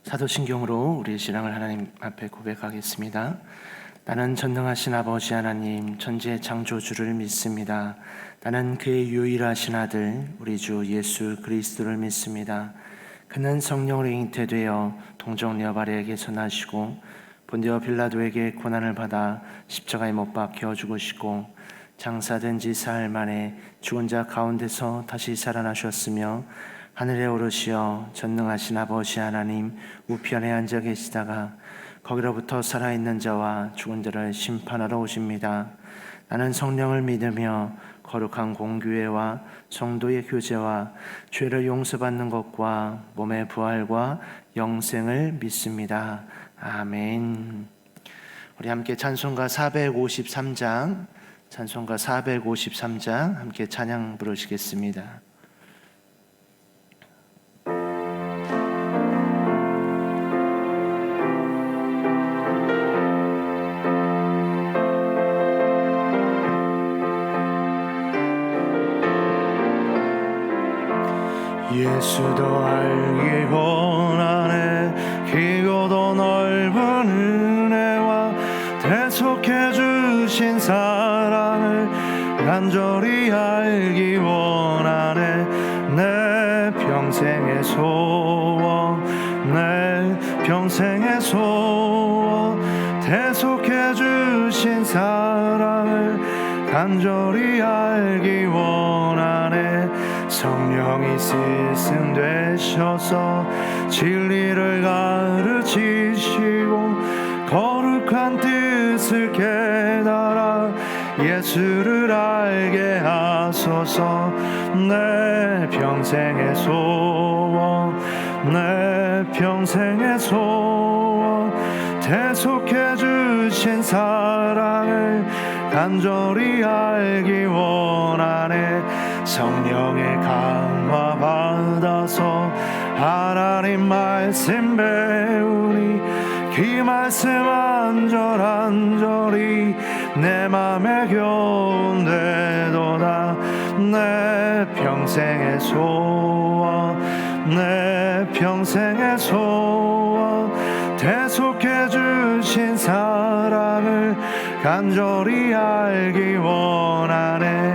사도신경으로 우리의 신앙을 하나님 앞에 고백하겠습니다. 나는 전능하신 아버지 하나님 천지의 창조주를 믿습니다. 나는 그의 유일하신 아들 우리 주 예수 그리스도를 믿습니다. 그는 성령으로 잉태되어 동정녀 마리아에게서 나시고 본디오 빌라도에게 고난을 받아 십자가에 못 박혀 죽으시고 장사된 지 사흘 만에 죽은 자 가운데서 다시 살아나셨으며 하늘에 오르시어 전능하신 아버지 하나님 우편에 앉아 계시다가 거기로부터 살아있는 자와 죽은 자를 심판하러 오십니다. 나는 성령을 믿으며 거룩한 공교회와 성도의 교제와 죄를 용서받는 것과 몸의 부활과 영생을 믿습니다. 아멘. 우리 함께 찬송가 453장 함께 찬양 부르시겠습니다. 예수도 알기 원하네. 길고도 넓은 은혜와 대속해 주신 사랑을 간절히 알기 원하네. 내 평생의 소원, 내 평생의 소원, 대속해 주신 사랑을 간절히 알기 원하네. 성령이 스승되셔서 진리를 가르치시고 거룩한 뜻을 깨달아 예수를 알게 하소서. 내 평생의 소원, 내 평생의 소원, 대속해 주신 사랑을 간절히 알기 원하네. 성령의 강화 받아서 하나님 말씀 배우니 그 말씀 안절안절히 내 맘에 교훈되도다. 내 평생의 소원, 내 평생의 소원, 대속해 주신 사랑을 간절히 알기 원하네.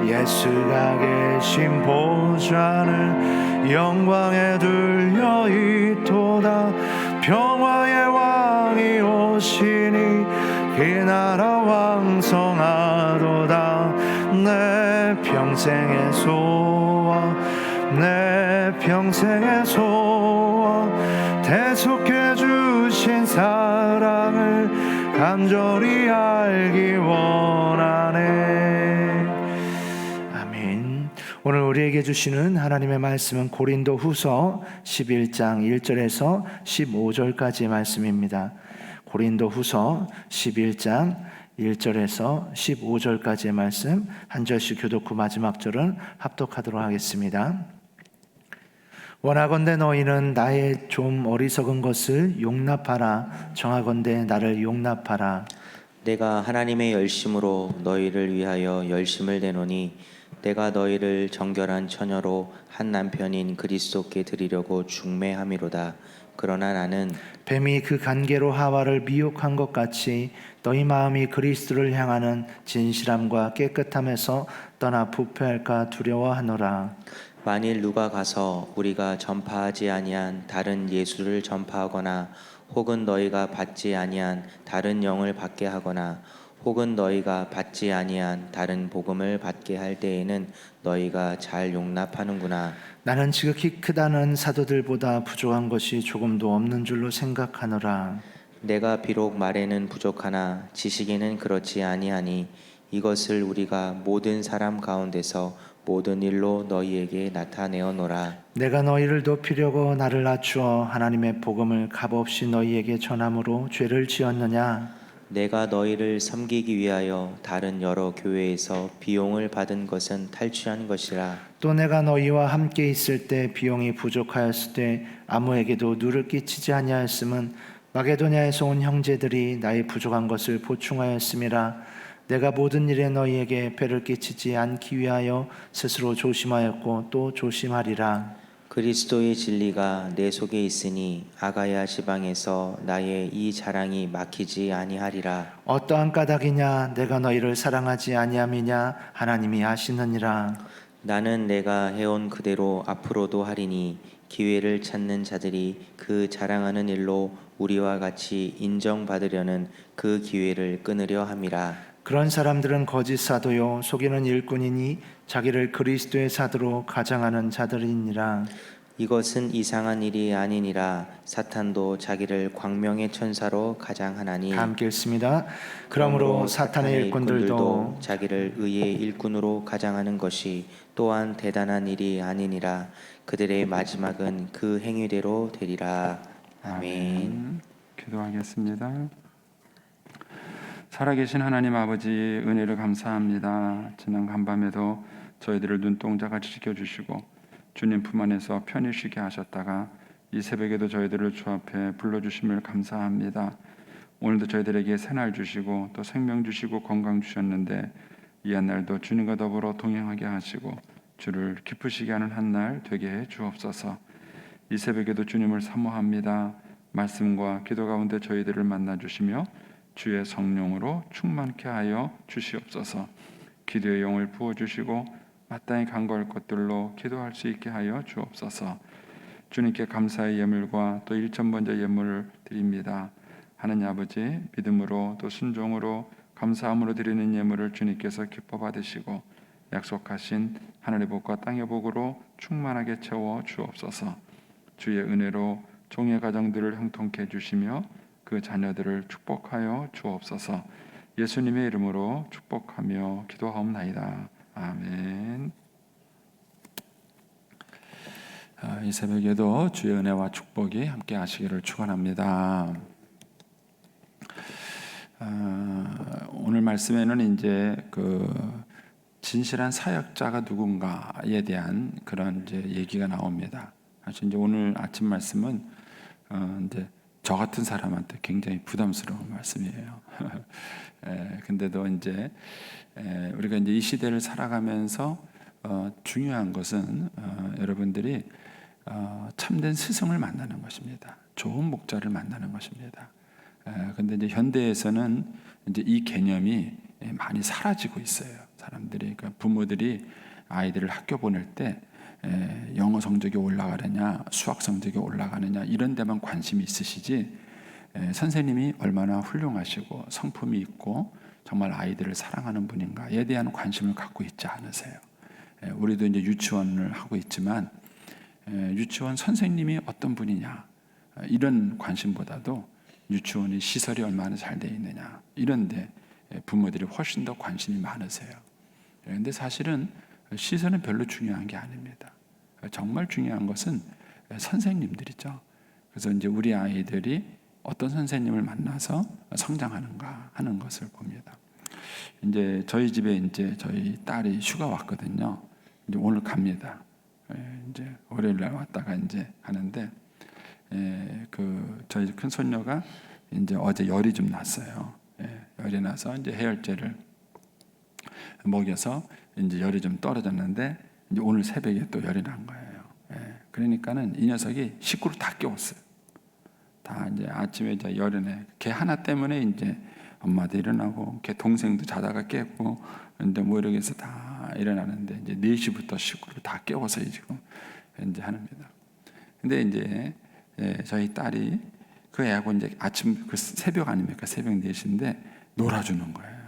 예수가 계신 보좌는 영광에 들려 있도다. 평화의 왕이 오시니 그 나라 왕성하도다. 내 평생의 소원, 내 평생의 소원, 대속해 주신 사랑을 간절히 알기 원하네. 아멘. 오늘 우리에게 주시는 하나님의 말씀은 고린도 후서 11장 1절에서 15절까지의 말씀입니다. 고린도 후서 11장 1절에서 15절까지의 말씀 한 절씩 교독 후 마지막 절은 합독하도록 하겠습니다. 원하건대 너희는 나의 좀 어리석은 것을 용납하라. 정하건대 나를 용납하라. 내가 하나님의 열심으로 너희를 위하여 열심을 내노니 내가 너희를 정결한 처녀로 한 남편인 그리스도께 드리려고 중매함이로다. 그러나 나는 뱀이 그 간계로 하와를 미혹한 것 같이 너희 마음이 그리스도를 향하는 진실함과 깨끗함에서 떠나 부패할까 두려워하노라. 만일 누가 가서 우리가 전파하지 아니한 다른 예수를 전파하거나 혹은 너희가 받지 아니한 다른 영을 받게 하거나 혹은 너희가 받지 아니한 다른 복음을 받게 할 때에는 너희가 잘 용납하는구나. 나는 지극히 크다는 사도들보다 부족한 것이 조금도 없는 줄로 생각하노라. 내가 비록 말에는 부족하나 지식에는 그렇지 아니하니 이것을 우리가 모든 사람 가운데서 모든 일로 너희에게 나타내어노라. 내가 너희를 높이려고 나를 낮추어 하나님의 복음을 값없이 너희에게 전함으로 죄를 지었느냐? 내가 너희를 섬기기 위하여 다른 여러 교회에서 비용을 받은 것은 탈취한 것이라. 또 내가 너희와 함께 있을 때 비용이 부족하였을 때 아무에게도 누를 끼치지 아니하였음은 마게도냐에서 온 형제들이 나의 부족한 것을 보충하였음이라. 내가 모든 일에 너희에게 배를 끼치지 않기 위하여 스스로 조심하였고 또 조심하리라. 그리스도의 진리가 내 속에 있으니 아가야 지방에서 나의 이 자랑이 막히지 아니하리라. 어떠한 까닭이냐 내가 너희를 사랑하지 아니함이냐 하나님이 아시느니라. 나는 내가 해온 그대로 앞으로도 하리니 기회를 찾는 자들이 그 자랑하는 일로 우리와 같이 인정받으려는 그 기회를 끊으려 함이라. 그런 사람들은 거짓 사도요 속이는 일꾼이니 자기를 그리스도의 사도로 가장하는 자들이니라. 이것은 이상한 일이 아니니라. 사탄도 자기를 광명의 천사로 가장하나니 다 함께 읽습니다. 그러므로 사탄의 일꾼들도 자기를 의의 일꾼으로 가장하는 것이 또한 대단한 일이 아니니라. 그들의 마지막은 그 행위대로 되리라. 아멘. 기도하겠습니다. 살아계신 하나님 아버지, 은혜를 감사합니다. 지난 간밤에도 저희들을 눈동자같이 지켜주시고 주님 품 안에서 편히 쉬게 하셨다가 이 새벽에도 저희들을 주 앞에 불러주심을 감사합니다. 오늘도 저희들에게 새날 주시고 또 생명 주시고 건강 주셨는데 이 한 날도 주님과 더불어 동행하게 하시고 주를 기쁘시게 하는 한 날 되게 해 주옵소서. 이 새벽에도 주님을 사모합니다. 말씀과 기도 가운데 저희들을 만나 주시며 주의 성령으로 충만케 하여 주시옵소서. 기도의 영을 부어 주시고 마땅히 간구할 것들로 기도할 수 있게 하여 주옵소서. 주님께 감사의 예물과 또 일천번째 예물을 드립니다. 하느님 아버지, 믿음으로 또 순종으로 감사함으로 드리는 예물을 주님께서 기뻐 받으시고 약속하신 하늘의 복과 땅의 복으로 충만하게 채워 주옵소서. 주의 은혜로 종의 가정들을 형통케 해주시며 그 자녀들을 축복하여 주옵소서. 예수님의 이름으로 축복하며 기도하옵나이다. 아멘. 이 새벽에도 주의 은혜와 축복이 함께 하시기를 축원합니다. 오늘 말씀에는 이제 그 진실한 사역자가 누군가에 대한 그런 이제 얘기가 나옵니다. 사실 이제 오늘 아침 말씀은 이제 저 같은 사람한테 굉장히 부담스러운 말씀이에요. 근데도 이제 우리가 이제 이 시대를 살아가면서 중요한 것은 여러분들이 참된 스승을 만나는 것입니다. 좋은 목자를 만나는 것입니다. 근데 이제 현대에서는 이제 이 개념이 많이 사라지고 있어요. 사람들이, 그러니까 부모들이 아이들을 학교 보낼 때 영어 성적이 올라가느냐, 수학 성적이 올라가느냐 이런 데만 관심이 있으시지, 선생님이 얼마나 훌륭하시고 성품이 있고 정말 아이들을 사랑하는 분인가에 대한 관심을 갖고 있지 않으세요. 우리도 이제 유치원을 하고 있지만 유치원 선생님이 어떤 분이냐 이런 관심보다도 유치원의 시설이 얼마나 잘 되어 있느냐 이런데 부모들이 훨씬 더 관심이 많으세요. 그런데 사실은 시설은 별로 중요한 게 아닙니다. 정말 중요한 것은 선생님들이죠. 그래서 이제 우리 아이들이 어떤 선생님을 만나서 성장하는가 하는 것을 봅니다. 이제 저희 집에 이제 저희 딸이 휴가 왔거든요. 이제 오늘 갑니다. 이제 월요일 날 왔다가 이제 하는데 그 저희 큰 손녀가 이제 어제 열이 좀 났어요. 열이 나서 이제 해열제를 먹여서 이제 열이 좀 떨어졌는데 이제 오늘 새벽에 또 열이 난 거예요. 그러니까는 이 녀석이 식구를 다 깨웠어요. 다 이제 아침에 이제 열이 내. 걔 하나 때문에 이제 엄마도 일어나고 걔 동생도 자다가 깼고 근데 뭐 이렇게 해서 다 일어나는데 이제 4시부터 식구를 다 깨워서 지금 이제 합니다. 근데 이제 저희 딸이 그 애하고 이제 아침 그 새벽 아닙니까? 새벽 4시인데 놀아주는 거예요.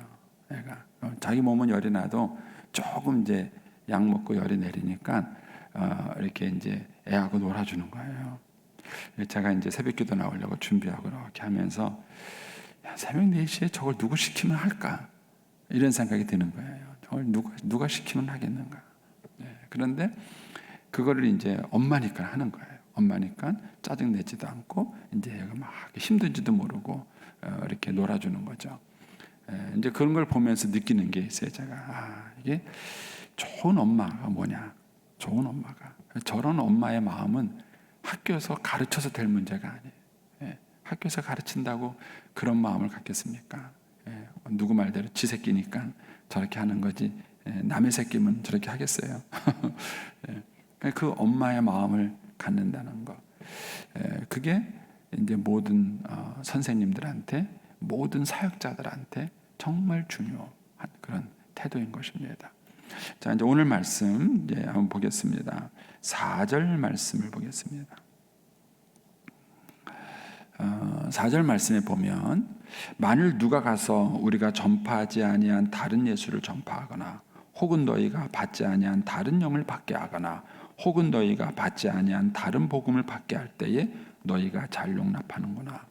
애가 자기 몸은 열이 나도 조금 이제 약 먹고 열이 내리니까 이렇게 이제 애하고 놀아주는 거예요. 제가 이제 새벽기도 나오려고 준비하고 이렇게 하면서 야, 새벽 4시에 저걸 누구 시키면 할까? 이런 생각이 드는 거예요. 저걸 누가 시키면 하겠는가? 그런데 그거를 이제 엄마니까 하는 거예요. 엄마니까 짜증 내지도 않고 이제 얘가 막 힘든지도 모르고 이렇게 놀아주는 거죠. 이제 그런 걸 보면서 느끼는 게 있어요. 제가 이게 좋은 엄마가 뭐냐? 좋은 엄마가 저런 엄마의 마음은 학교에서 가르쳐서 될 문제가 아니에요. 학교에서 가르친다고 그런 마음을 갖겠습니까? 누구 말대로 지 새끼니까 저렇게 하는 거지 남의 새끼면 저렇게 하겠어요. 그 엄마의 마음을 갖는다는 것. 그게 이제 모든 선생님들한테, 모든 사역자들한테 정말 중요한 그런 태도인 것입니다. 자, 이제 오늘 말씀 이제 한번 보겠습니다. 4절 말씀을 보겠습니다. 4절 말씀에 보면 만일 누가 가서 우리가 전파하지 아니한 다른 예수를 전파하거나 혹은 너희가 받지 아니한 다른 영을 받게 하거나 혹은 너희가 받지 아니한 다른 복음을 받게 할 때에 너희가 잘 용납하는구나.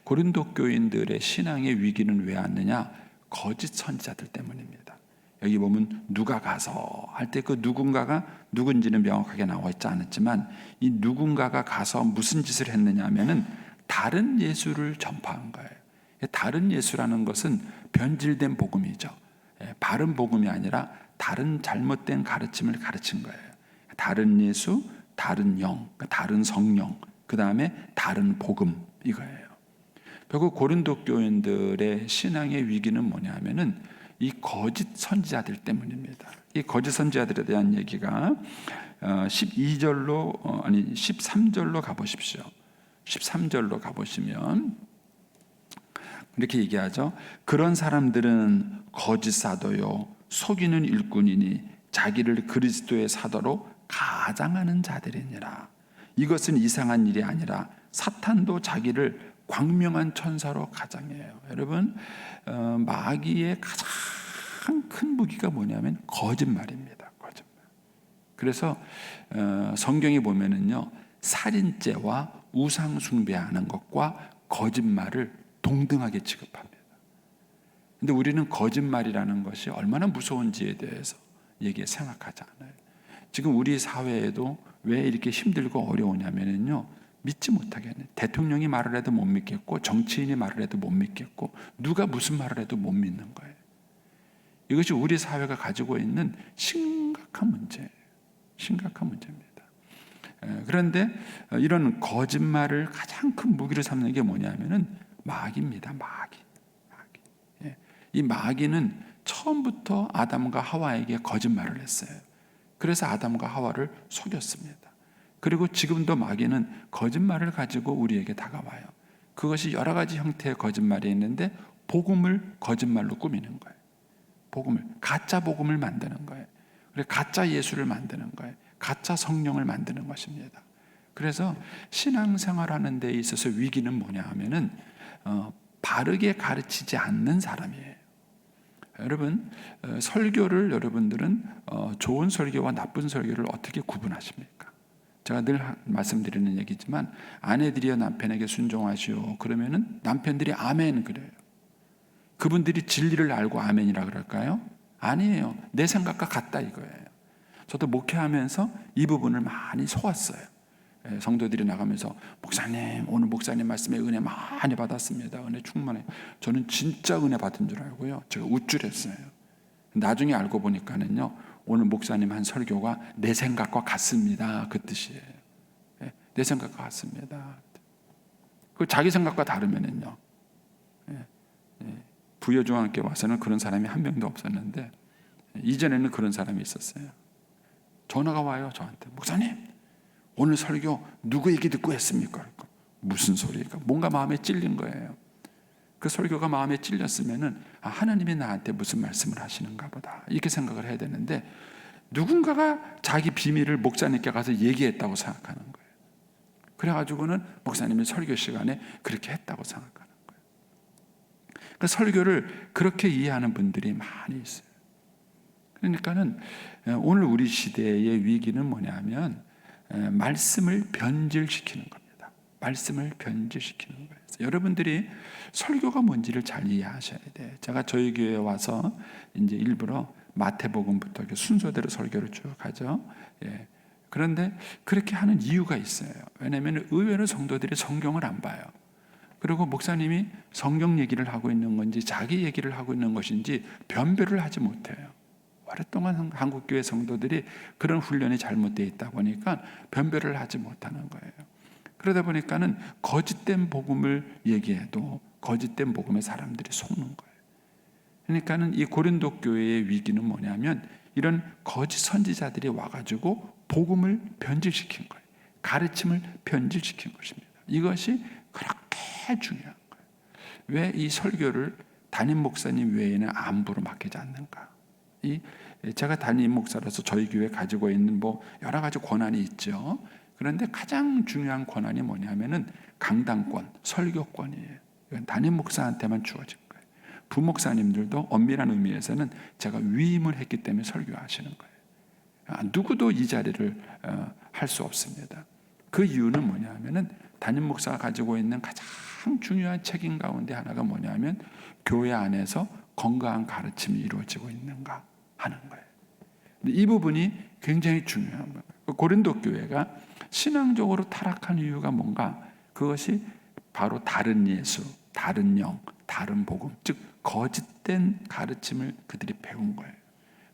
고린도 교인들의 신앙의 위기는 왜 왔느냐? 거짓 선지자들 때문입니다. 여기 보면 누가 가서 할 때 그 누군가가 누군지는 명확하게 나와 있지 않았지만 이 누군가가 가서 무슨 짓을 했느냐 하면은 다른 예수를 전파한 거예요. 다른 예수라는 것은 변질된 복음이죠. 바른 복음이 아니라 다른 잘못된 가르침을 가르친 거예요. 다른 예수, 다른 영, 다른 성령, 그 다음에 다른 복음, 이거예요. 결국 고린도 교인들의 신앙의 위기는 뭐냐면은 이 거짓 선지자들 때문입니다. 이 거짓 선지자들에 대한 얘기가 13절로 가보십시오. 13절로 가보시면 이렇게 얘기하죠. 그런 사람들은 거짓 사도요 속이는 일꾼이니 자기를 그리스도의 사도로 가장하는 자들이니라. 이것은 이상한 일이 아니라 사탄도 자기를 광명한 천사로 가장해요. 여러분, 마귀의 가장 큰 무기가 뭐냐면 거짓말입니다. 거짓말. 그래서 성경에 보면은요, 살인죄와 우상 숭배하는 것과 거짓말을 동등하게 취급합니다. 근데 우리는 거짓말이라는 것이 얼마나 무서운지에 대해서 생각하지 않아요. 지금 우리 사회에도 왜 이렇게 힘들고 어려우냐면요, 믿지 못하겠네. 대통령이 말을 해도 못 믿겠고, 정치인이 말을 해도 못 믿겠고, 누가 무슨 말을 해도 못 믿는 거예요. 이것이 우리 사회가 가지고 있는 심각한 문제예요. 심각한 문제입니다. 그런데 이런 거짓말을 가장 큰 무기로 삼는 게 뭐냐면은 마귀입니다. 마귀. 이 마귀는 처음부터 아담과 하와에게 거짓말을 했어요. 그래서 아담과 하와를 속였습니다. 그리고 지금도 마귀는 거짓말을 가지고 우리에게 다가와요. 그것이 여러 가지 형태의 거짓말이 있는데 복음을 거짓말로 꾸미는 거예요. 가짜 복음을 만드는 거예요. 그리고 가짜 예수를 만드는 거예요. 가짜 성령을 만드는 것입니다. 그래서 신앙생활하는 데 있어서 위기는 뭐냐 하면은 바르게 가르치지 않는 사람이에요. 여러분, 설교를 여러분들은 좋은 설교와 나쁜 설교를 어떻게 구분하십니까? 제가 늘 말씀드리는 얘기지만 아내들이여 남편에게 순종하시오. 그러면은 남편들이 아멘 그래요. 그분들이 진리를 알고 아멘이라 그럴까요? 아니에요. 내 생각과 같다 이거예요. 저도 목회하면서 이 부분을 많이 속았어요. 성도들이 나가면서 목사님, 오늘 목사님 말씀에 은혜 많이 받았습니다. 은혜 충만해요. 저는 진짜 은혜 받은 줄 알고요. 제가 우쭐했어요. 나중에 알고 보니까는요, 오늘 목사님 한 설교가 내 생각과 같습니다. 그 뜻이에요. 내 생각과 같습니다. 그 자기 생각과 다르면은요. 부여중학교 와서는 그런 사람이 한 명도 없었는데 이전에는 그런 사람이 있었어요. 전화가 와요, 저한테. 목사님, 오늘 설교 누구 얘기 듣고 했습니까? 무슨 소리일까? 뭔가 마음에 찔린 거예요. 그 설교가 마음에 찔렸으면은 하나님이 나한테 무슨 말씀을 하시는가 보다 이렇게 생각을 해야 되는데 누군가가 자기 비밀을 목사님께 가서 얘기했다고 생각하는 거예요. 그래가지고는 목사님이 설교 시간에 그렇게 했다고 생각하는 거예요. 그 설교를 그렇게 이해하는 분들이 많이 있어요. 그러니까는 오늘 우리 시대의 위기는 뭐냐면 말씀을 변질시키는 겁니다. 말씀을 변질시키는 거예요. 여러분들이 설교가 뭔지를 잘 이해하셔야 돼요. 제가 저희 교회에 와서 이제 일부러 마태복음부터 순서대로 설교를 쭉 하죠. 그런데 그렇게 하는 이유가 있어요. 왜냐하면 의외로 성도들이 성경을 안 봐요. 그리고 목사님이 성경 얘기를 하고 있는 건지 자기 얘기를 하고 있는 것인지 변별을 하지 못해요. 오랫동안 한국교회 성도들이 그런 훈련이 잘못되어 있다 보니까 변별을 하지 못하는 거예요. 그러다 보니까는 거짓된 복음을 얘기해도 거짓된 복음에 사람들이 속는 거예요. 그러니까는 이 고린도 교회의 위기는 뭐냐면 이런 거짓 선지자들이 와가지고 복음을 변질시킨 거예요. 가르침을 변질시킨 것입니다. 이것이 그렇게 중요한 거예요. 왜 이 설교를 담임 목사님 외에는 안부로 맡기지 않는가? 제가 담임 목사로서 저희 교회에 가지고 있는 여러 가지 권한이 있죠. 그런데 가장 중요한 권한이 뭐냐면은 강단권, 설교권이에요. 이건 담임 목사한테만 주어진 거예요. 부목사님들도 엄밀한 의미에서는 제가 위임을 했기 때문에 설교하시는 거예요. 누구도 이 자리를 할 수 없습니다. 그 이유는 뭐냐면은 담임 목사가 가지고 있는 가장 중요한 책임 가운데 하나가 뭐냐면 교회 안에서 건강한 가르침이 이루어지고 있는가 하는 거예요. 이 부분이 굉장히 중요한 거예요. 고린도 교회가 신앙적으로 타락한 이유가 뭔가? 그것이 바로 다른 예수, 다른 영, 다른 복음, 즉 거짓된 가르침을 그들이 배운 거예요.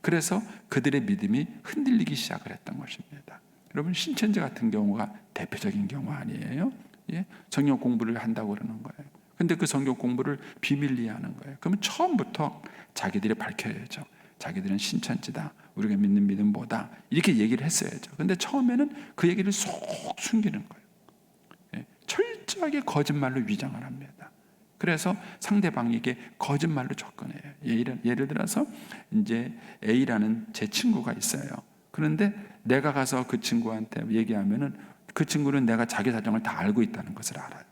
그래서 그들의 믿음이 흔들리기 시작을 했던 것입니다. 여러분, 신천지 같은 경우가 대표적인 경우 아니에요? 예? 성경 공부를 한다고 그러는 거예요. 근데 그 성경 공부를 비밀리에 하는 거예요. 그러면 처음부터 자기들이 밝혀야죠. 자기들은 신천지다, 우리가 믿는 믿음 뭐다, 이렇게 얘기를 했어야죠. 근데 처음에는 그 얘기를 쏙 숨기는 거예요. 예? 철저하게 거짓말로 위장을 합니다. 그래서 상대방에게 거짓말로 접근해요. 예를 들어서 이제 A라는 제 친구가 있어요. 그런데 내가 가서 그 친구한테 얘기하면은 그 친구는 내가 자기 사정을 다 알고 있다는 것을 알아요.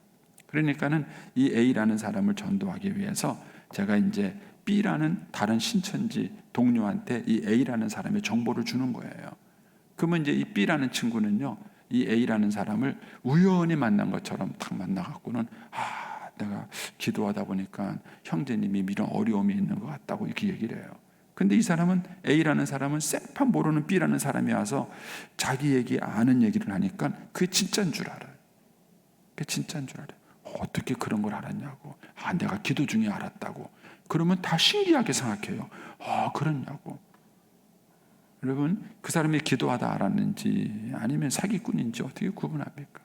그러니까는 이 A라는 사람을 전도하기 위해서 제가 이제 B라는 다른 신천지 동료한테 이 A라는 사람의 정보를 주는 거예요. 그러면 이제 이 B라는 친구는요, 이 A라는 사람을 우연히 만난 것처럼 딱 만나갖고는 내가 기도하다 보니까 형제님이 이런 어려움이 있는 것 같다고 이렇게 얘기를 해요. 근데 이 사람은, A라는 사람은 생판 모르는 B라는 사람이 와서 자기 얘기 아는 얘기를 하니까 그게 진짜인 줄 알아요. 그게 진짜인 줄 알아요. 어떻게 그런 걸 알았냐고. 내가 기도 중에 알았다고. 그러면 다 신기하게 생각해요. 그렇냐고. 여러분, 그 사람이 기도하다 알았는지 아니면 사기꾼인지 어떻게 구분합니까?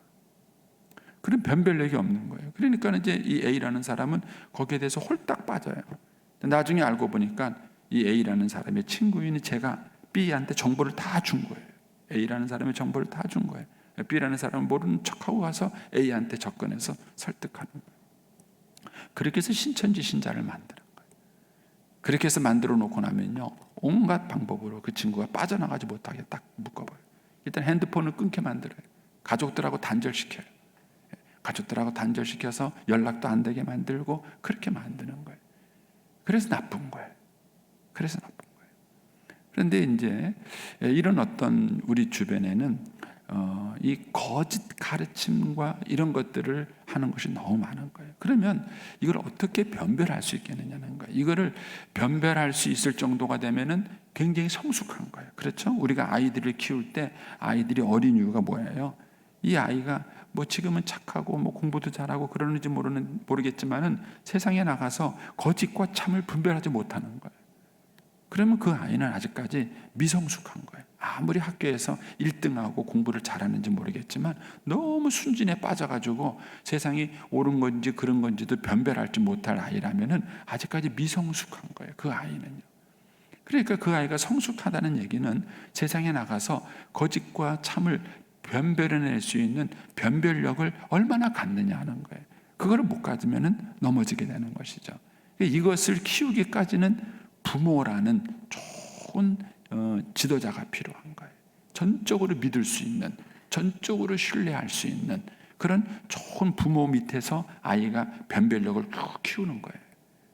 그런 변별력이 없는 거예요. 그러니까 이제 이 A라는 사람은 거기에 대해서 홀딱 빠져요. 나중에 알고 보니까 이 A라는 사람의 친구인 제가 B한테 정보를 다 준 거예요. A라는 사람의 정보를 다 준 거예요. B라는 사람은 모르는 척하고 가서 A한테 접근해서 설득하는 거예요. 그렇게 해서 신천지 신자를 만드는 거예요. 그렇게 해서 만들어 놓고 나면요, 온갖 방법으로 그 친구가 빠져나가지 못하게 딱 묶어버려요. 일단 핸드폰을 끊게 만들어요. 가족들하고 단절시켜요. 가족들하고 단절시켜서 연락도 안 되게 만들고 그렇게 만드는 거예요. 그래서 나쁜 거예요. 그래서 나쁜 거예요. 그런데 이제 이런 어떤 우리 주변에는 이 거짓 가르침과 이런 것들을 하는 것이 너무 많은 거예요. 그러면 이걸 어떻게 변별할 수 있겠느냐는 거예요. 이거를 변별할 수 있을 정도가 되면은 굉장히 성숙한 거예요. 그렇죠? 우리가 아이들을 키울 때 아이들이 어린 이유가 뭐예요? 이 아이가 지금은 착하고 공부도 잘하고 그러는지 모르겠지만은 세상에 나가서 거짓과 참을 분별하지 못하는 거예요. 그러면 그 아이는 아직까지 미성숙한 거예요. 아무리 학교에서 1등하고 공부를 잘하는지 모르겠지만 너무 순진에 빠져가지고 세상이 옳은 건지 그런 건지도 변별하지 못할 아이라면은 아직까지 미성숙한 거예요. 그 아이는요. 그러니까 그 아이가 성숙하다는 얘기는 세상에 나가서 거짓과 참을 변별해낼 수 있는 변별력을 얼마나 갖느냐 하는 거예요. 그걸 못 가지면은 넘어지게 되는 것이죠. 이것을 키우기까지는 부모라는 좋은 지도자가 필요한 거예요. 전적으로 믿을 수 있는, 전적으로 신뢰할 수 있는 그런 좋은 부모 밑에서 아이가 변별력을 쭉 키우는 거예요.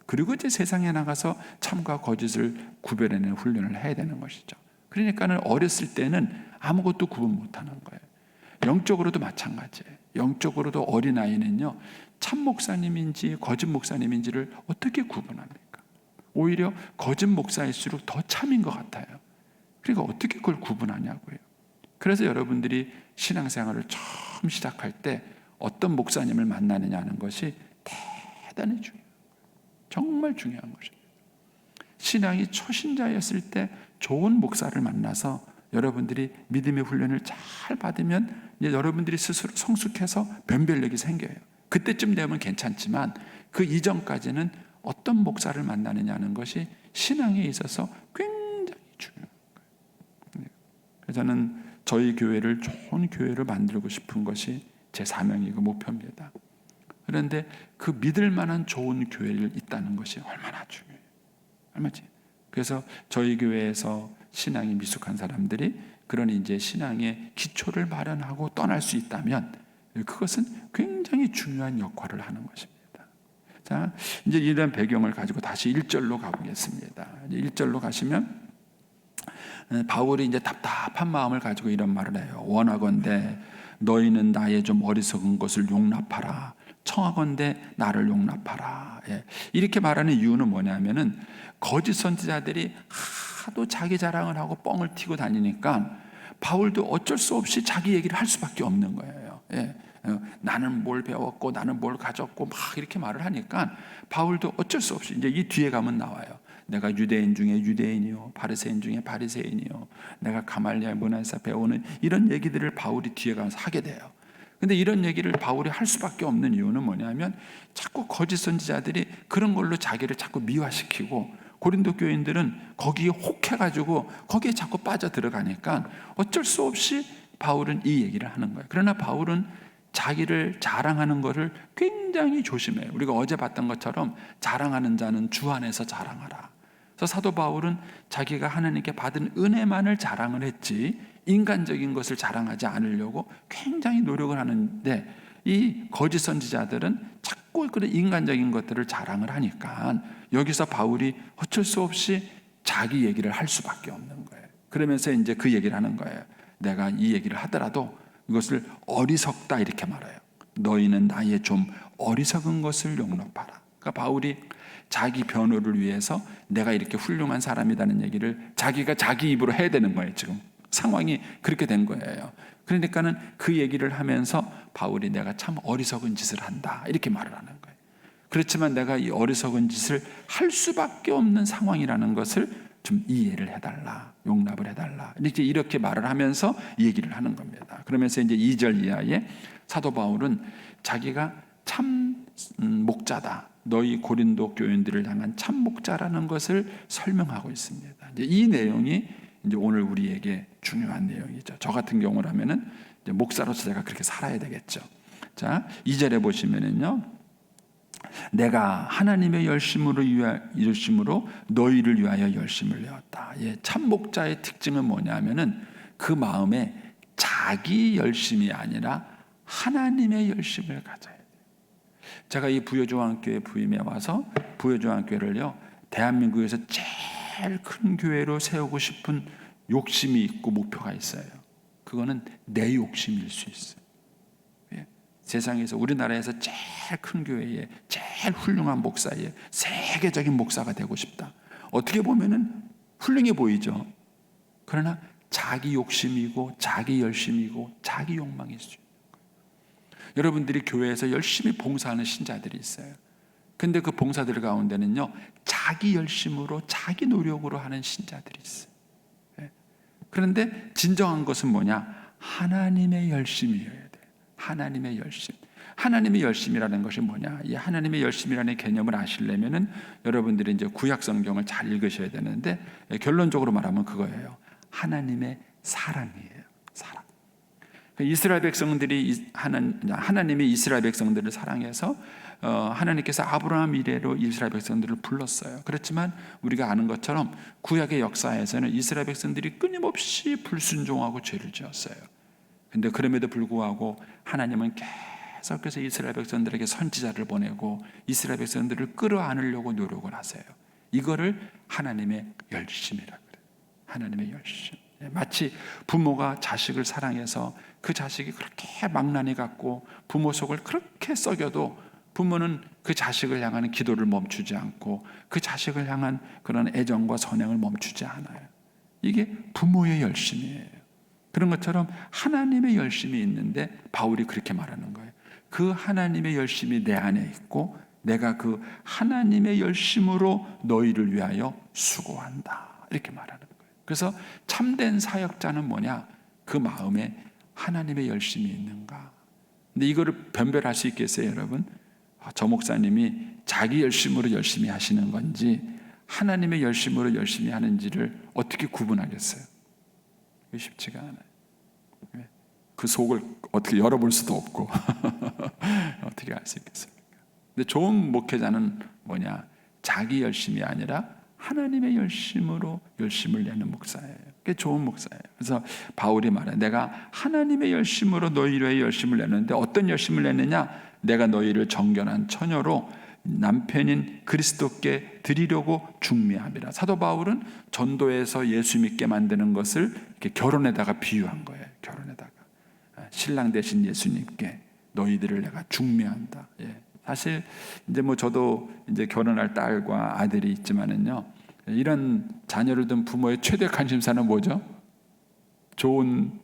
그리고 이제 세상에 나가서 참과 거짓을 구별해내는 훈련을 해야 되는 것이죠. 그러니까는 어렸을 때는 아무것도 구분 못하는 거예요. 영적으로도 마찬가지예요. 영적으로도 어린아이는요, 참 목사님인지 거짓 목사님인지를 어떻게 구분합니까? 오히려 거짓 목사일수록 더 참인 것 같아요. 그러니까 어떻게 그걸 구분하냐고요. 그래서 여러분들이 신앙생활을 처음 시작할 때 어떤 목사님을 만나느냐 하는 것이 대단히 중요해요. 정말 중요한 것입니다. 신앙이 초신자였을 때 좋은 목사를 만나서 여러분들이 믿음의 훈련을 잘 받으면 이제 여러분들이 스스로 성숙해서 변별력이 생겨요. 그때쯤 되면 괜찮지만 그 이전까지는 어떤 목사를 만나느냐는 것이 신앙에 있어서 굉장히 중요한 거예요. 그래서 저는 저희 교회를 좋은 교회를 만들고 싶은 것이 제 사명이고 목표입니다. 그런데 그 믿을 만한 좋은 교회를 있다는 것이 얼마나 중요해요. 얼마지? 그래서 저희 교회에서 신앙이 미숙한 사람들이 그런 이제 신앙의 기초를 마련하고 떠날 수 있다면 그것은 굉장히 중요한 역할을 하는 것입니다. 자, 이제 이런 배경을 가지고 다시 1절로 가보겠습니다. 1절로 가시면 바울이 이제 답답한 마음을 가지고 이런 말을 해요. 원하건대 너희는 나의 좀 어리석은 것을 용납하라. 청하건대 나를 용납하라. 예. 이렇게 말하는 이유는 뭐냐면은 거짓 선지자들이 하도 자기 자랑을 하고 뻥을 튀고 다니니까 바울도 어쩔 수 없이 자기 얘기를 할 수밖에 없는 거예요. 예. 나는 뭘 배웠고 나는 뭘 가졌고 막 이렇게 말을 하니까 바울도 어쩔 수 없이 이제 이 뒤에 가면 나와요. 내가 유대인 중에 유대인이요 바리새인 중에 바리새인이요 내가 가말리엘 문화에서 배우는 이런 얘기들을 바울이 뒤에 가서 하게 돼요. 근데 이런 얘기를 바울이 할 수밖에 없는 이유는 뭐냐면 자꾸 거짓 선지자들이 그런 걸로 자기를 자꾸 미화시키고 고린도 교인들은 거기에 혹해가지고 거기에 자꾸 빠져 들어가니까 어쩔 수 없이 바울은 이 얘기를 하는 거예요. 그러나 바울은 자기를 자랑하는 것을 굉장히 조심해요. 우리가 어제 봤던 것처럼 자랑하는 자는 주 안에서 자랑하라. 그래서 사도 바울은 자기가 하나님께 받은 은혜만을 자랑을 했지 인간적인 것을 자랑하지 않으려고 굉장히 노력을 하는데 이 거짓 선지자들은 자꾸 그런 인간적인 것들을 자랑을 하니까 여기서 바울이 어쩔 수 없이 자기 얘기를 할 수밖에 없는 거예요. 그러면서 이제 그 얘기를 하는 거예요. 내가 이 얘기를 하더라도 이것을 어리석다 이렇게 말해요. 너희는 나의 좀 어리석은 것을 용납하라. 그러니까 바울이 자기 변호를 위해서 내가 이렇게 훌륭한 사람이라는 얘기를 자기가 자기 입으로 해야 되는 거예요. 지금 상황이 그렇게 된 거예요. 그러니까는 그 얘기를 하면서 바울이 내가 참 어리석은 짓을 한다 이렇게 말을 하는 거예요. 그렇지만 내가 이 어리석은 짓을 할 수밖에 없는 상황이라는 것을 좀 이해를 해달라, 용납을 해달라 이렇게 말을 하면서 얘기를 하는 겁니다. 그러면서 이제 2절 이하에 사도 바울은 자기가 참 목자다, 너희 고린도 교인들을 향한 참 목자라는 것을 설명하고 있습니다. 이제 이 내용이 이제 오늘 우리에게 중요한 내용이죠. 저 같은 경우라면은 이제 목사로서 제가 그렇게 살아야 되겠죠. 자, 2절에 보시면은요. 내가 하나님의 열심으로 너희를 위하여 열심을 내었다. 예, 참 목자의 특징은 뭐냐면은 그 마음에 자기 열심이 아니라 하나님의 열심을 가져야 돼요. 제가 이 부여중앙교회 부임에 와서 부여중앙교회를요 대한민국에서 제일 큰 교회로 세우고 싶은 욕심이 있고 목표가 있어요. 그거는 내 욕심일 수 있어요. 세상에서 우리나라에서 제일 큰 교회에 제일 훌륭한 목사에 세계적인 목사가 되고 싶다. 어떻게 보면은 훌륭해 보이죠. 그러나 자기 욕심이고 자기 열심이고 자기 욕망일 수 있는 거예요. 여러분들이 교회에서 열심히 봉사하는 신자들이 있어요. 근데 그 봉사들 가운데는요 자기 열심으로 자기 노력으로 하는 신자들이 있어요. 그런데 진정한 것은 뭐냐? 하나님의 열심이에요. 하나님의 열심. 하나님의 열심이라는 것이 뭐냐? 이 하나님의 열심이라는 개념을 아시려면은 여러분들이 이제 구약 성경을 잘 읽으셔야 되는데 결론적으로 말하면 그거예요. 하나님의 사랑이에요. 사랑. 이스라엘 백성들이 하나님이 이스라엘 백성들을 사랑해서 하나님께서 아브라함 이래로 이스라엘 백성들을 불렀어요. 그렇지만 우리가 아는 것처럼 구약의 역사에서는 이스라엘 백성들이 끊임없이 불순종하고 죄를 지었어요. 근데 그럼에도 불구하고 하나님은 계속해서 이스라엘 백성들에게 선지자를 보내고 이스라엘 백성들을 끌어안으려고 노력을 하세요. 이거를 하나님의 열심이라고 그래요. 하나님의 열심. 마치 부모가 자식을 사랑해서 그 자식이 그렇게 망나니 같고 부모 속을 그렇게 썩여도 부모는 그 자식을 향하는 기도를 멈추지 않고 그 자식을 향한 그런 애정과 선행을 멈추지 않아요. 이게 부모의 열심이에요. 그런 것처럼 하나님의 열심이 있는데 바울이 그렇게 말하는 거예요. 그 하나님의 열심이 내 안에 있고 내가 그 하나님의 열심으로 너희를 위하여 수고한다. 이렇게 말하는 거예요. 그래서 참된 사역자는 뭐냐? 그 마음에 하나님의 열심이 있는가? 근데 이거를 변별할 수 있겠어요, 여러분? 저 목사님이 자기 열심으로 열심히 하시는 건지 하나님의 열심으로 열심히 하는지를 어떻게 구분하겠어요? 쉽지가 않아요. 그 속을 어떻게 열어볼 수도 없고 어떻게 알 수 있겠습니까? 근데 좋은 목회자는 뭐냐? 자기 열심이 아니라 하나님의 열심으로 열심을 내는 목사예요. 그게 좋은 목사예요. 그래서 바울이 말해, 내가 하나님의 열심으로 너희의 열심을 내는데 어떤 열심을 내느냐? 내가 너희를 정결한 처녀로 남편인 그리스도께 드리려고 중매함이라. 사도 바울은 전도에서 예수 믿게 만드는 것을 이렇게 결혼에다가 비유한 거예요. 결혼에다가 신랑 대신 예수님께 너희들을 내가 중매한다. 예. 사실 이제 뭐 저도 이제 결혼할 딸과 아들이 있지만은요, 이런 자녀를 둔 부모의 최대 관심사는 뭐죠? 좋은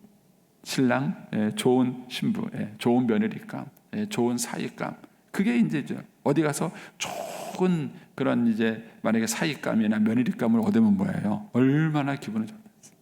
신랑, 예, 좋은 신부, 예, 좋은 며느리감, 예, 좋은 사위감. 그게 이제 어디 가서 좋은 그런 이제 만약에 사위감이나 며느리감을 얻으면 뭐예요? 얼마나 기분이 좋겠어요.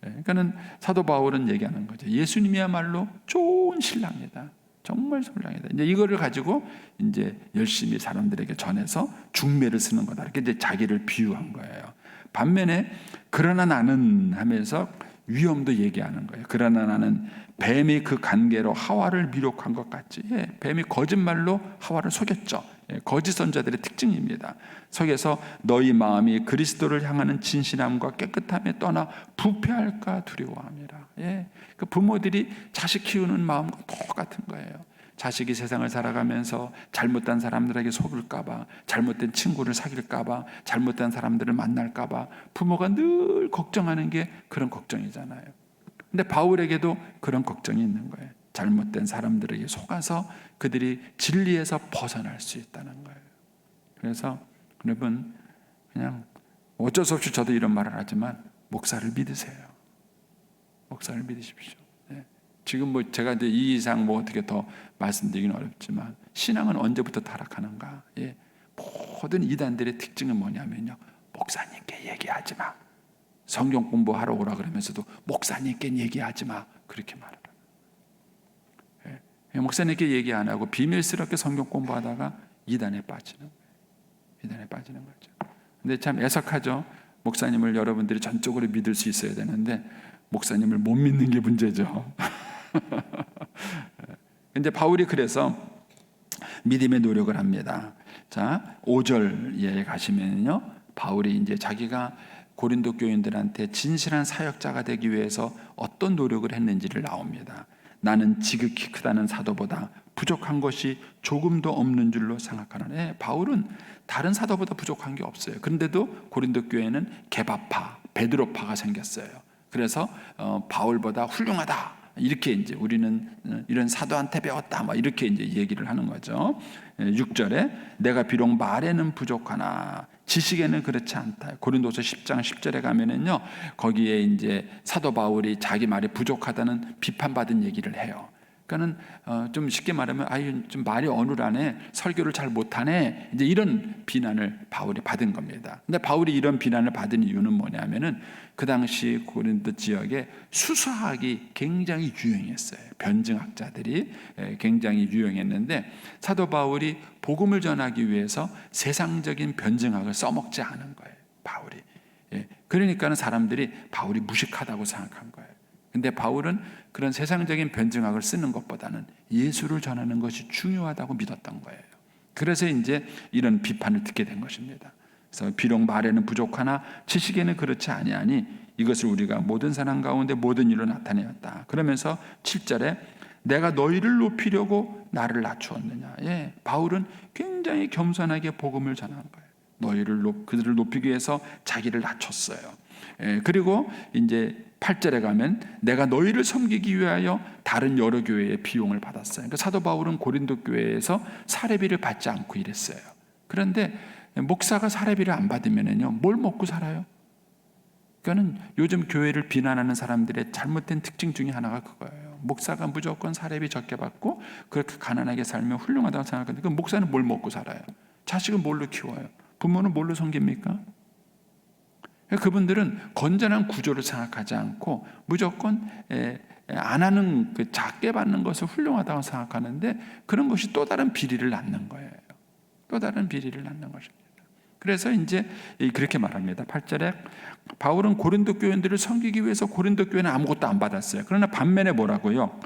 예, 그러니까는 사도 바울은 얘기하는 거죠. 예수님이야말로 좋은 신랑이다. 정말 신랑이다. 이제 이거를 가지고 이제 열심히 사람들에게 전해서 중매를 쓰는 거다. 이렇게 이제 자기를 비유한 거예요. 반면에 그러나 나는 하면서 위험도 얘기하는 거예요. 그러나 나는 뱀이 그 관계로 하와를 미혹한 것 같지. 예, 뱀이 거짓말로 하와를 속였죠. 예, 거짓 선자들의 특징입니다. 속에서 너희 마음이 그리스도를 향하는 진실함과 깨끗함에 떠나 부패할까 두려워함이라. 예, 그 부모들이 자식 키우는 마음과 똑같은 거예요. 자식이 세상을 살아가면서 잘못된 사람들에게 속을까봐, 잘못된 친구를 사귈까봐, 잘못된 사람들을 만날까봐 부모가 늘 걱정하는 게 그런 걱정이잖아요. 근데 바울에게도 그런 걱정이 있는 거예요. 잘못된 사람들에게 속아서 그들이 진리에서 벗어날 수 있다는 거예요. 그래서 여러분, 그냥 어쩔 수 없이 저도 이런 말을 하지만 목사를 믿으세요. 목사를 믿으십시오. 네. 지금 뭐 제가 이제 이 이상 뭐 어떻게 더 말씀드리기는 어렵지만 신앙은 언제부터 타락하는가? 예. 모든 이단들의 특징은 뭐냐면요, 목사님께 얘기하지 마. 성경 공부하러 오라 그러면서도 목사님께 얘기하지 마. 그렇게 말하라. 예. 목사님께 얘기 안 하고 비밀스럽게 성경 공부하다가 이단에 빠지는 거예요. 이단에 빠지는 거죠. 근데 참 애석하죠. 목사님을 여러분들이 전적으로 믿을 수 있어야 되는데 목사님을 못 믿는 게 문제죠. 근데 바울이 그래서 믿음의 노력을 합니다. 자, 5절에 가시면요, 바울이 이제 자기가 고린도 교인들한테 진실한 사역자가 되기 위해서 어떤 노력을 했는지를 나옵니다. 나는 지극히 크다는 사도보다 부족한 것이 조금도 없는 줄로 생각하노니. 바울은 다른 사도보다 부족한 게 없어요. 그런데도 고린도 교회는 게바파, 베드로파가 생겼어요. 그래서 바울보다 훌륭하다. 이렇게 이제 우리는 이런 사도한테 배웠다. 막 이렇게 이제 얘기를 하는 거죠. 6절에 내가 비록 말에는 부족하나 지식에는 그렇지 않다. 고린도서 10장 10절에 가면은요, 거기에 이제 사도 바울이 자기 말이 부족하다는 비판받은 얘기를 해요. 그러니까는 좀 쉽게 말하면 아유 좀 말이 어눌하네, 설교를 잘 못하네, 이제 이런 비난을 바울이 받은 겁니다. 근데 바울이 이런 비난을 받은 이유는 뭐냐면은 그 당시 고린도 지역에 수사학이 굉장히 유행했어요. 변증학자들이 굉장히 유행했는데 사도 바울이 복음을 전하기 위해서 세상적인 변증학을 써먹지 않은 거예요. 바울이. 그러니까는 사람들이 바울이 무식하다고 생각한 거예요. 근데 바울은 그런 세상적인 변증학을 쓰는 것보다는 예수를 전하는 것이 중요하다고 믿었던 거예요. 그래서 이제 이런 비판을 듣게 된 것입니다. 그래서 비록 말에는 부족하나 지식에는 그렇지 아니하니 이것을 우리가 모든 사람 가운데 모든 일로 나타내었다. 그러면서 7절에 내가 너희를 높이려고 나를 낮추었느냐. 예, 바울은 굉장히 겸손하게 복음을 전한 거예요. 그들을 높이기 위해서 자기를 낮췄어요. 그리고 이제 8절에 가면 내가 너희를 섬기기 위하여 다른 여러 교회의 비용을 받았어요. 그러니까 사도 바울은 고린도 교회에서 사례비를 받지 않고 일했어요. 그런데 목사가 사례비를 안 받으면요, 뭘 먹고 살아요? 그러니까는 요즘 교회를 비난하는 사람들의 잘못된 특징 중에 하나가 그거예요. 목사가 무조건 사례비 적게 받고 그렇게 가난하게 살면 훌륭하다고 생각하는데 그 목사는 뭘 먹고 살아요? 자식은 뭘로 키워요? 부모는 뭘로 섬깁니까? 그분들은 건전한 구조를 생각하지 않고 무조건 안 하는 그 작게 받는 것을 훌륭하다고 생각하는데 그런 것이 또 다른 비리를 낳는 거예요. 또 다른 비리를 낳는 것입니다. 그래서 이제 그렇게 말합니다. 8절에 바울은 고린도 교인들을 섬기기 위해서 고린도 교회는 아무것도 안 받았어요. 그러나 반면에 뭐라고요?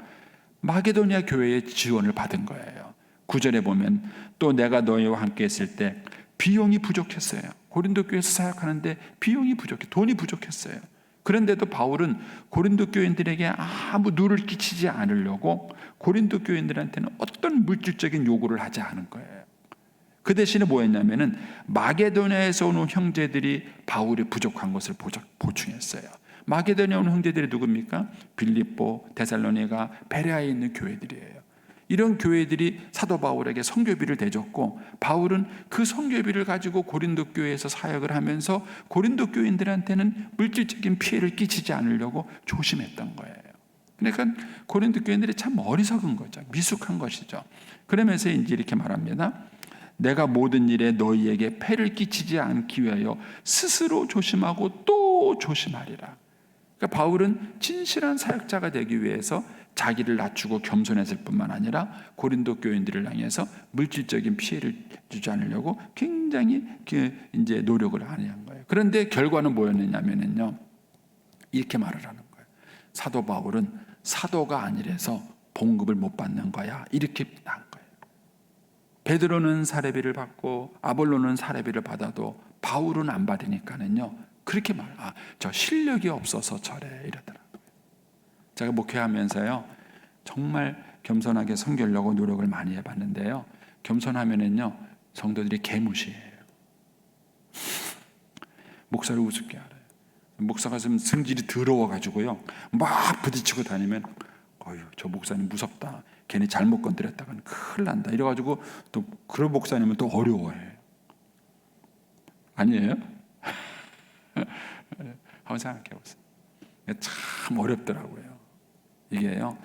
마게도니아 교회의 지원을 받은 거예요. 9절에 보면 또 내가 너희와 함께 했을 때 비용이 부족했어요. 고린도 교회에서 사역하는데 비용이 부족해, 돈이 부족했어요. 그런데도 바울은 고린도 교인들에게 아무 누를 끼치지 않으려고 고린도 교인들한테는 어떤 물질적인 요구를 하지 않은 거예요. 그 대신에 뭐였냐면은 마게도니아에서 온 형제들이 바울이 부족한 것을 보충했어요. 마게도니아 온 형제들이 누굽니까? 빌립보, 데살로니가, 베레아에 있는 교회들이에요. 이런 교회들이 사도 바울에게 선교비를 대줬고 바울은 그 선교비를 가지고 고린도 교회에서 사역을 하면서 고린도 교인들한테는 물질적인 피해를 끼치지 않으려고 조심했던 거예요. 그러니까 고린도 교인들이 참 어리석은 거죠. 미숙한 것이죠. 그러면서 이제 이렇게 말합니다. 내가 모든 일에 너희에게 폐를 끼치지 않기 위하여 스스로 조심하고 또 조심하리라. 그러니까 바울은 진실한 사역자가 되기 위해서 자기를 낮추고 겸손했을 뿐만 아니라 고린도 교인들을 향해서 물질적인 피해를 주지 않으려고 굉장히 이제 노력을 한 거예요. 그런데 결과는 뭐였느냐면요, 이렇게 말을 하는 거예요. 사도 바울은 사도가 아니라서 봉급을 못 받는 거야. 이렇게 한 거예요. 베드로는 사례비를 받고 아볼로는 사례비를 받아도 바울은 안 받으니까는요. 그렇게 저 실력이 없어서 저래 이러더라고요. 제가 목회하면서요, 정말 겸손하게 섬기려고 노력을 많이 해봤는데요, 겸손하면은요 성도들이 개무시해요. 목사를 우습게 알아요. 목사가 좀 성질이 더러워가지고요 막 부딪히고 다니면 어휴, 저 목사님 무섭다, 괜히 잘못 건드렸다가는 큰일 난다 이래가지고 또 그런 목사님은 또 어려워해요. 아니에요? 한번 생각해 보세요. 참 어렵더라고요. 이게요,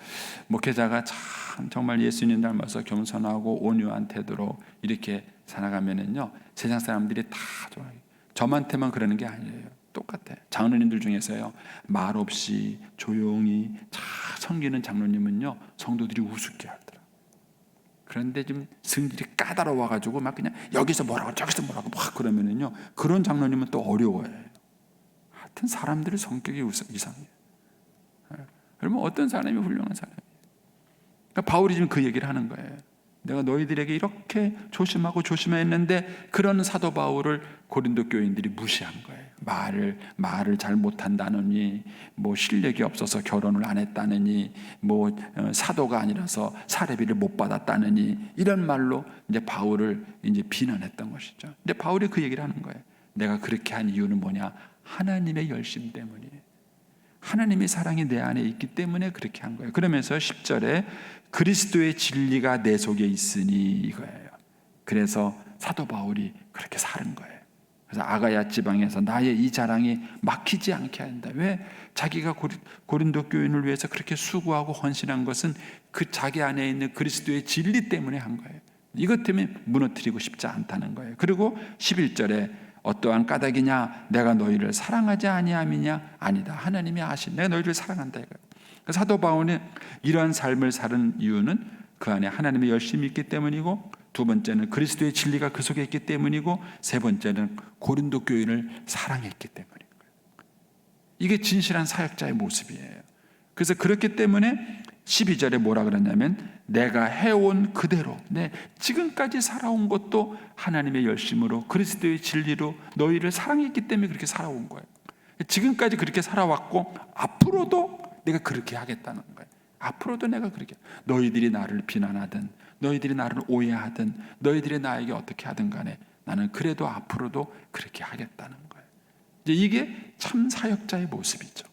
목회자가 참 정말 예수님 닮아서 겸손하고 온유한 태도로 이렇게 살아가면은요 세상 사람들이 다 좋아해요. 저한테만 그러는 게 아니에요. 똑같아요. 장로님들 중에서요 말 없이 조용히 잘 섬기는 장로님은요 성도들이 우습게 하더라고요. 그런데 좀 성질이 까다로워가지고 막 그냥 여기서 뭐라고 저기서 뭐라고 막 그러면은요 그런 장로님은 또 어려워해요. 하여튼 사람들의 성격이 이상해요. 그러면 어떤 사람이 훌륭한 사람이에요? 그러니까 바울이 지금 그 얘기를 하는 거예요. 내가 너희들에게 이렇게 조심하고 조심했는데 그런 사도 바울을 고린도 교인들이 무시한 거예요. 말을 잘 못한다느니, 뭐 실력이 없어서 결혼을 안 했다느니, 뭐 사도가 아니라서 사례비를 못 받았다느니, 이런 말로 이제 바울을 이제 비난했던 것이죠. 근데 바울이 그 얘기를 하는 거예요. 내가 그렇게 한 이유는 뭐냐? 하나님의 열심 때문이에요. 하나님의 사랑이 내 안에 있기 때문에 그렇게 한 거예요. 그러면서 10절에 그리스도의 진리가 내 속에 있으니 이거예요. 그래서 사도 바울이 그렇게 사는 거예요. 그래서 아가야 지방에서 나의 이 자랑이 막히지 않게 한다. 왜? 자기가 고린도 교인을 위해서 그렇게 수고하고 헌신한 것은 그 자기 안에 있는 그리스도의 진리 때문에 한 거예요. 이것 때문에 무너뜨리고 싶지 않다는 거예요. 그리고 11절에 어떠한 까닭이냐? 내가 너희를 사랑하지 아니함이냐? 아니다. 하나님이 아신 내가 너희를 사랑한다 이거예요. 사도 바울은 이러한 삶을 사는 이유는 그 안에 하나님의 열심이 있기 때문이고, 두 번째는 그리스도의 진리가 그 속에 있기 때문이고, 세 번째는 고린도 교인을 사랑했기 때문인 거예요. 이게 진실한 사역자의 모습이에요. 그래서 그렇기 때문에 12절에 뭐라 그러냐면 내가 해온 그대로 지금까지 살아온 것도 하나님의 열심으로 그리스도의 진리로 너희를 사랑했기 때문에 그렇게 살아온 거예요. 지금까지 그렇게 살아왔고 앞으로도 내가 그렇게 하겠다는 거예요. 앞으로도 내가 그렇게, 너희들이 나를 비난하든 너희들이 나를 오해하든 너희들이 나에게 어떻게 하든 간에 나는 그래도 앞으로도 그렇게 하겠다는 거예요. 이제 이게 참 사역자의 모습이죠.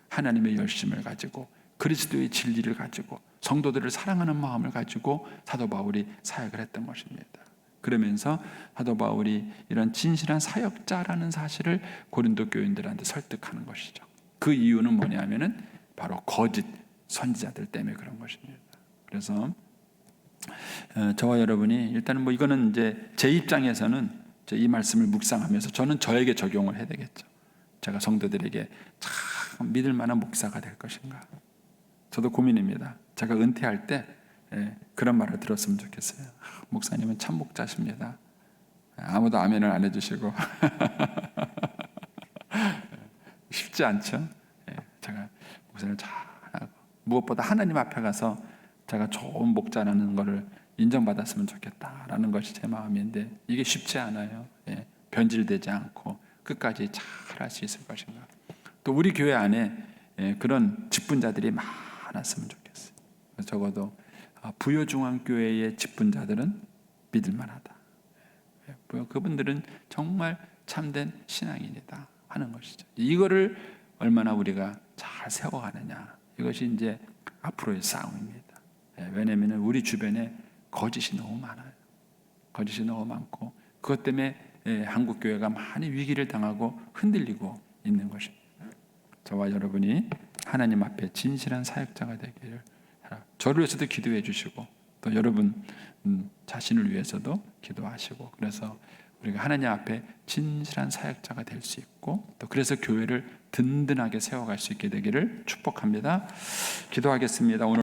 하나님의 열심을 가지고 그리스도의 진리를 가지고 성도들을 사랑하는 마음을 가지고 사도 바울이 사역을 했던 것입니다. 그러면서 사도 바울이 이런 진실한 사역자라는 사실을 고린도 교인들한테 설득하는 것이죠. 그 이유는 뭐냐면은 바로 거짓 선지자들 때문에 그런 것입니다. 그래서 저와 여러분이 일단은 뭐 이거는 이제 제 입장에서는 이 말씀을 묵상하면서 저는 저에게 적용을 해야 되겠죠. 제가 성도들에게 참 믿을 만한 목사가 될 것인가. 저도 고민입니다. 제가 은퇴할 때 그런 말을 들었으면 좋겠어요. 목사님은 참 목자십니다. 아무도 아멘을 안 해주시고 쉽지 않죠. 제가 목사를 잘하고 무엇보다 하나님 앞에 가서 제가 좋은 목자라는 것을 인정받았으면 좋겠다라는 것이 제 마음인데 이게 쉽지 않아요. 변질되지 않고 끝까지 잘 할 수 있을 것인가. 또 우리 교회 안에 그런 직분자들이 많았으면 좋겠어요. 적어도 부여중앙교회의 직분자들은 믿을만하다. 그분들은 정말 참된 신앙인이다 하는 것이죠. 이거를 얼마나 우리가 잘 세워가느냐, 이것이 이제 앞으로의 싸움입니다. 왜냐하면 우리 주변에 거짓이 너무 많아요. 거짓이 너무 많고 그것 때문에 한국 교회가 많이 위기를 당하고 흔들리고 있는 것입니다. 저와 여러분이 하나님 앞에 진실한 사역자가 되기를, 저를 위해서도 기도해 주시고 또 여러분 자신을 위해서도 기도하시고, 그래서 우리가 하나님 앞에 진실한 사역자가 될 수 있고 또 그래서 교회를 든든하게 세워갈 수 있게 되기를 축복합니다. 기도하겠습니다. 오늘